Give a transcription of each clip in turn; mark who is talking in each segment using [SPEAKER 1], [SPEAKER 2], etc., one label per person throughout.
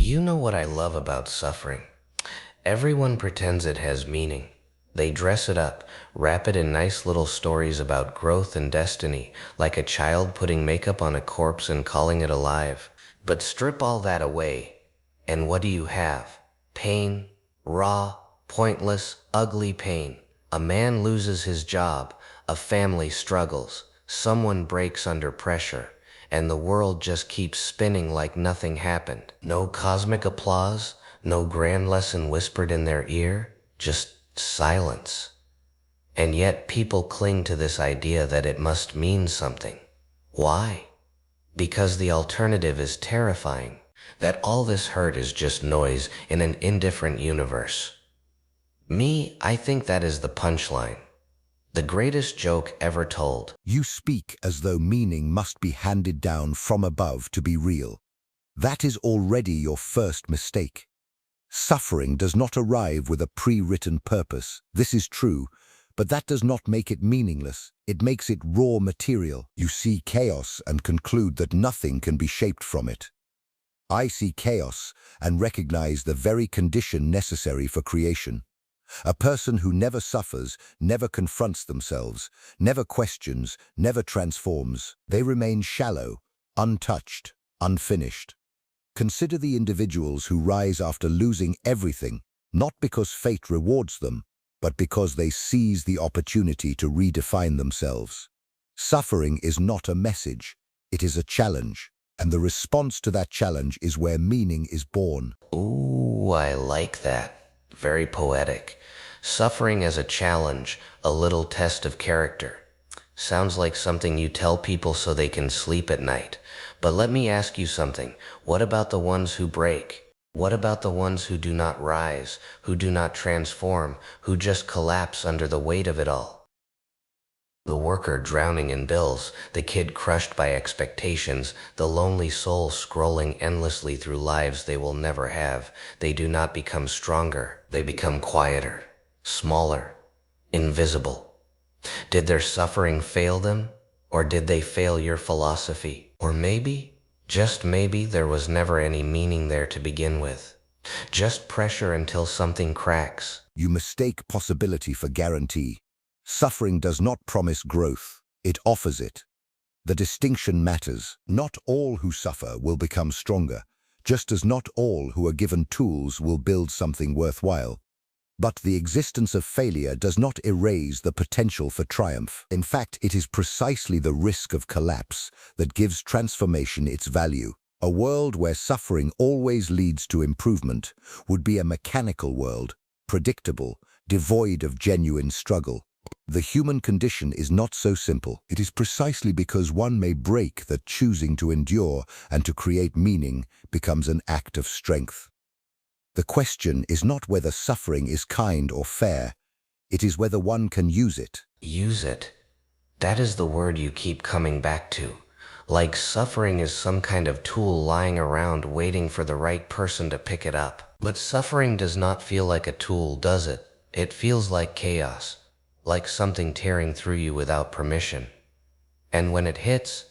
[SPEAKER 1] You know what I love about suffering? Everyone pretends it has meaning. They dress it up, wrap it in nice little stories about growth and destiny, like a child putting makeup on a corpse and calling it alive. But strip all that away, and what do you have? Pain, raw, pointless, ugly pain. A man loses his job, a family struggles, someone breaks under pressure, and the world just keeps spinning like nothing happened. No cosmic applause, no grand lesson whispered in their ear, just silence. And yet people cling to this idea that it must mean something. Why? Because the alternative is terrifying. That all this hurt is just noise in an indifferent universe. I think that is the punchline. The greatest joke ever told.
[SPEAKER 2] You speak as though meaning must be handed down from above to be real. That is already your first mistake. Suffering does not arrive with a pre-written purpose. This is true, but that does not make it meaningless. It makes it raw material. You see chaos and conclude that nothing can be shaped from it. I see chaos and recognize the very condition necessary for creation. A person who never suffers, never confronts themselves, never questions, never transforms. They remain shallow, untouched, unfinished. Consider the individuals who rise after losing everything, not because fate rewards them, but because they seize the opportunity to redefine themselves. Suffering is not a message, it is a challenge, and the response to that challenge is where meaning is born.
[SPEAKER 1] Ooh, I like that. Very poetic. Suffering as a challenge, a little test of character. Sounds like something you tell people so they can sleep at night. But let me ask you something. What about the ones who break? What about the ones who do not rise, who do not transform, who just collapse under the weight of it all? The worker drowning in bills, the kid crushed by expectations, the lonely soul scrolling endlessly through lives they will never have. They do not become stronger, they become quieter, smaller, invisible. Did their suffering fail them? Or did they fail your philosophy? Or maybe, just maybe, there was never any meaning there to begin with. Just pressure until something cracks.
[SPEAKER 2] You mistake possibility for guarantee. Suffering does not promise growth, it offers it. The distinction matters. Not all who suffer will become stronger, just as not all who are given tools will build something worthwhile. But the existence of failure does not erase the potential for triumph. In fact, it is precisely the risk of collapse that gives transformation its value. A world where suffering always leads to improvement would be a mechanical world, predictable, devoid of genuine struggle. The human condition is not so simple. It is precisely because one may break that choosing to endure and to create meaning becomes an act of strength. The question is not whether suffering is kind or fair, it is whether one can use it.
[SPEAKER 1] Use it. That is the word you keep coming back to. Like suffering is some kind of tool lying around waiting for the right person to pick it up. But suffering does not feel like a tool, does it? It feels like chaos, like something tearing through you without permission. And when it hits,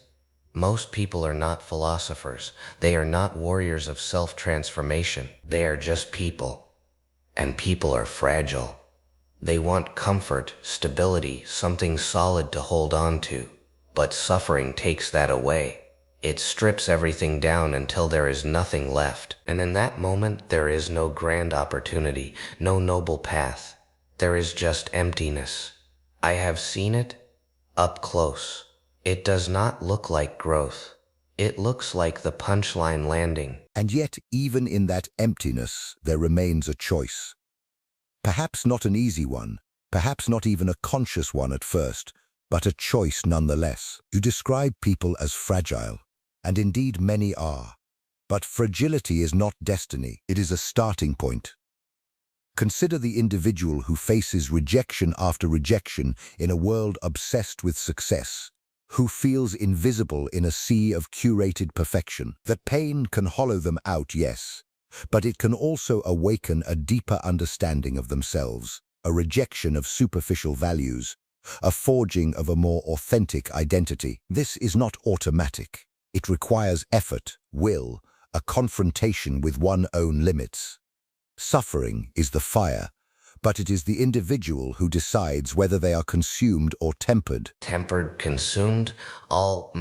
[SPEAKER 1] most people are not philosophers. They are not warriors of self-transformation. They are just people. And people are fragile. They want comfort, stability, something solid to hold on to. But suffering takes that away. It strips everything down until there is nothing left. And in that moment, there is no grand opportunity, no noble path. There is just emptiness. I have seen it up close. It does not look like growth. It looks like the punchline landing.
[SPEAKER 2] And yet, even in that emptiness, there remains a choice. Perhaps not an easy one, perhaps not even a conscious one at first, but a choice nonetheless. You describe people as fragile, and indeed many are. But fragility is not destiny, it is a starting point. Consider the individual who faces rejection after rejection in a world obsessed with success, who feels invisible in a sea of curated perfection. That pain can hollow them out, yes, but it can also awaken a deeper understanding of themselves, a rejection of superficial values, a forging of a more authentic identity. This is not automatic. It requires effort, will, a confrontation with one's own limits. Suffering is the fire, but it is the individual who decides whether they are consumed or tempered.
[SPEAKER 1] Tempered, consumed, all,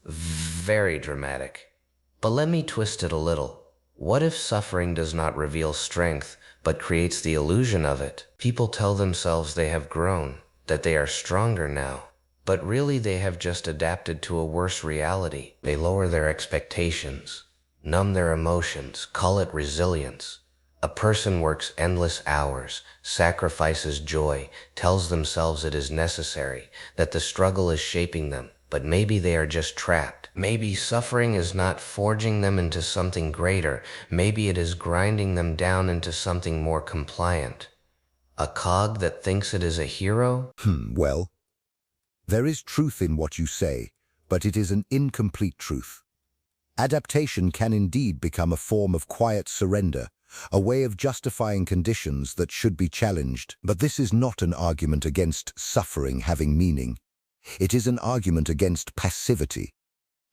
[SPEAKER 1] very dramatic. But let me twist it a little. What if suffering does not reveal strength, but creates the illusion of it? People tell themselves they have grown, that they are stronger now. But really they have just adapted to a worse reality. They lower their expectations, numb their emotions, call it resilience. A person works endless hours, sacrifices joy, tells themselves it is necessary, that the struggle is shaping them, but maybe they are just trapped. Maybe suffering is not forging them into something greater, maybe it is grinding them down into something more compliant. A cog that thinks it is a hero?
[SPEAKER 2] Well, there is truth in what you say, but it is an incomplete truth. Adaptation can indeed become a form of quiet surrender, a way of justifying conditions that should be challenged. But this is not an argument against suffering having meaning. It is an argument against passivity.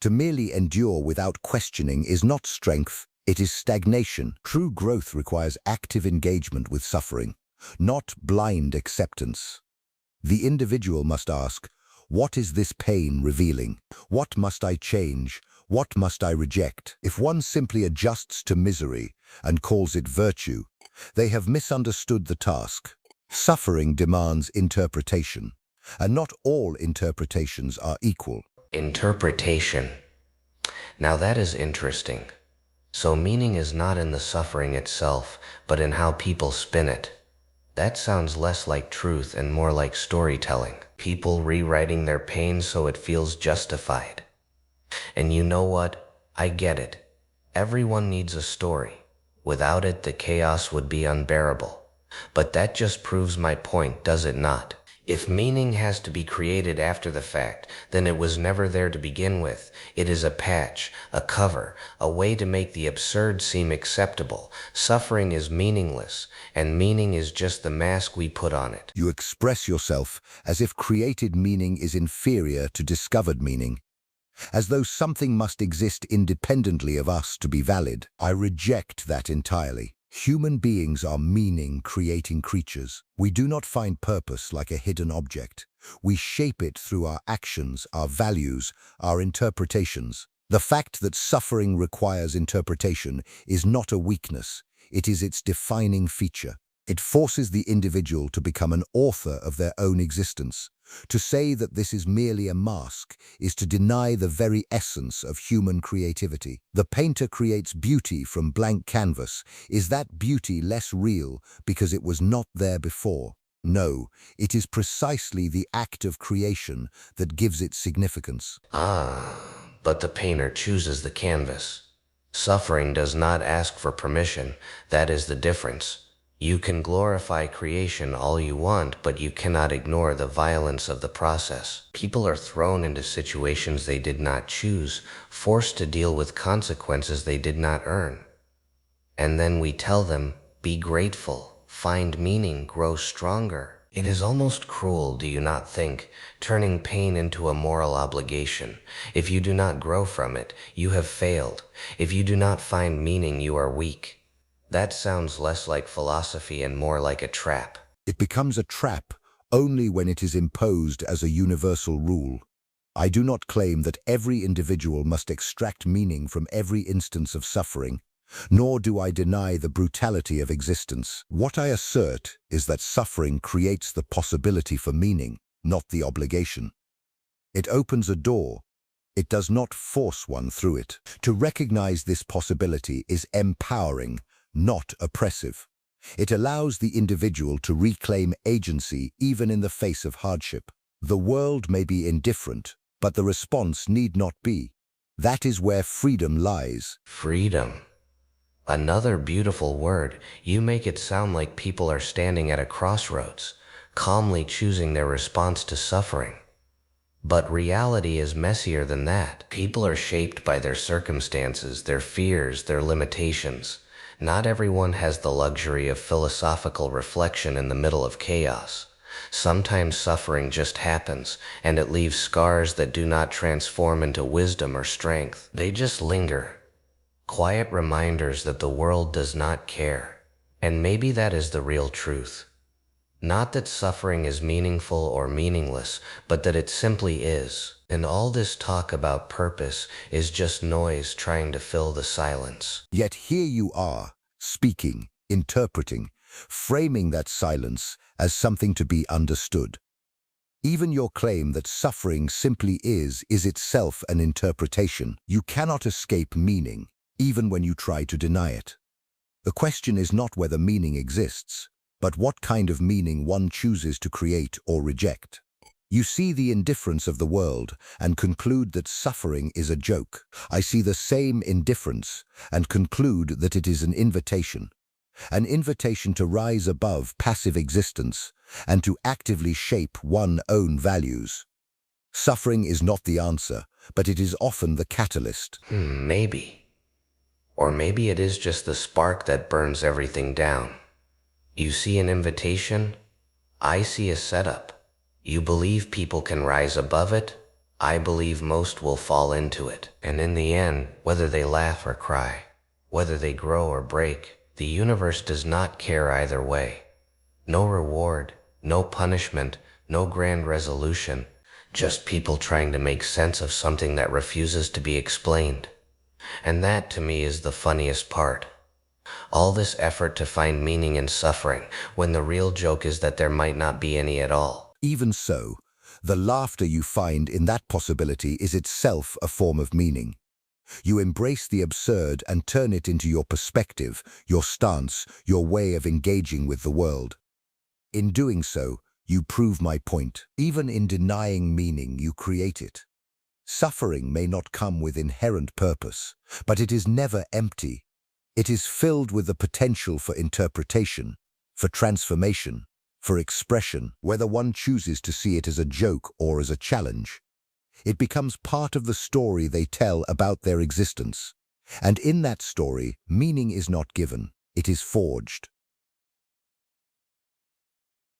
[SPEAKER 2] To merely endure without questioning is not strength, it is stagnation. True growth requires active engagement with suffering, not blind acceptance. The individual must ask, what is this pain revealing? What must I change? What must I reject? If one simply adjusts to misery and calls it virtue, they have misunderstood the task. Suffering demands interpretation, and not all interpretations are equal.
[SPEAKER 1] Interpretation. Now that is interesting. So meaning is not in the suffering itself, but in how people spin it. That sounds less like truth and more like storytelling. People rewriting their pain so it feels justified. And you know what? I get it. Everyone needs a story. Without it, the chaos would be unbearable. But that just proves my point, does it not? If meaning has to be created after the fact, then it was never there to begin with. It is a patch, a cover, a way to make the absurd seem acceptable. Suffering is meaningless, and meaning is just the mask we put on it.
[SPEAKER 2] You express yourself as if created meaning is inferior to discovered meaning, as though something must exist independently of us to be valid. I reject that entirely. Human beings are meaning-creating creatures. We do not find purpose like a hidden object. We shape it through our actions, our values, our interpretations. The fact that suffering requires interpretation is not a weakness. It is its defining feature. It forces the individual to become an author of their own existence. To say that this is merely a mask is to deny the very essence of human creativity. The painter creates beauty from blank canvas. Is that beauty less real because it was not there before? No, it is precisely the act of creation that gives it significance.
[SPEAKER 1] But the painter chooses the canvas. Suffering does not ask for permission. That is the difference. You can glorify creation all you want, but you cannot ignore the violence of the process. People are thrown into situations they did not choose, forced to deal with consequences they did not earn. And then we tell them, be grateful, find meaning, grow stronger. It is almost cruel, do you not think, turning pain into a moral obligation. If you do not grow from it, you have failed. If you do not find meaning, you are weak. That sounds less like philosophy and more like a trap.
[SPEAKER 2] It becomes a trap only when it is imposed as a universal rule. I do not claim that every individual must extract meaning from every instance of suffering, nor do I deny the brutality of existence. What I assert is that suffering creates the possibility for meaning, not the obligation. It opens a door. It does not force one through it. To recognize this possibility is empowering, not oppressive. It allows the individual to reclaim agency even in the face of hardship. The world may be indifferent, but the response need not be. That is where freedom lies.
[SPEAKER 1] Freedom. Another beautiful word. You make it sound like people are standing at a crossroads, calmly choosing their response to suffering. But reality is messier than that. People are shaped by their circumstances, their fears, their limitations. Not everyone has the luxury of philosophical reflection in the middle of chaos. Sometimes suffering just happens, and it leaves scars that do not transform into wisdom or strength. They just linger, quiet reminders that the world does not care. And maybe that is the real truth. Not that suffering is meaningful or meaningless, but that it simply is. And all this talk about purpose is just noise trying to fill the silence.
[SPEAKER 2] Yet here you are, speaking, interpreting, framing that silence as something to be understood. Even your claim that suffering simply is itself an interpretation. You cannot escape meaning, even when you try to deny it. The question is not whether meaning exists, but what kind of meaning one chooses to create or reject. You see the indifference of the world and conclude that suffering is a joke. I see the same indifference and conclude that it is an invitation to rise above passive existence and to actively shape one's own values. Suffering is not the answer, but it is often the catalyst.
[SPEAKER 1] Maybe. Or maybe it is just the spark that burns everything down. You see an invitation, I see a setup. You believe people can rise above it, I believe most will fall into it. And in the end, whether they laugh or cry, whether they grow or break, the universe does not care either way. No reward, no punishment, no grand resolution, just people trying to make sense of something that refuses to be explained. And that, to me, is the funniest part. All this effort to find meaning in suffering, when the real joke is that there might not be any at all.
[SPEAKER 2] Even so, the laughter you find in that possibility is itself a form of meaning. You embrace the absurd and turn it into your perspective, your stance, your way of engaging with the world. In doing so, you prove my point. Even in denying meaning, you create it. Suffering may not come with inherent purpose, but it is never empty. It is filled with the potential for interpretation, for transformation, for expression, whether one chooses to see it as a joke or as a challenge. It becomes part of the story they tell about their existence. And in that story, meaning is not given, it is forged.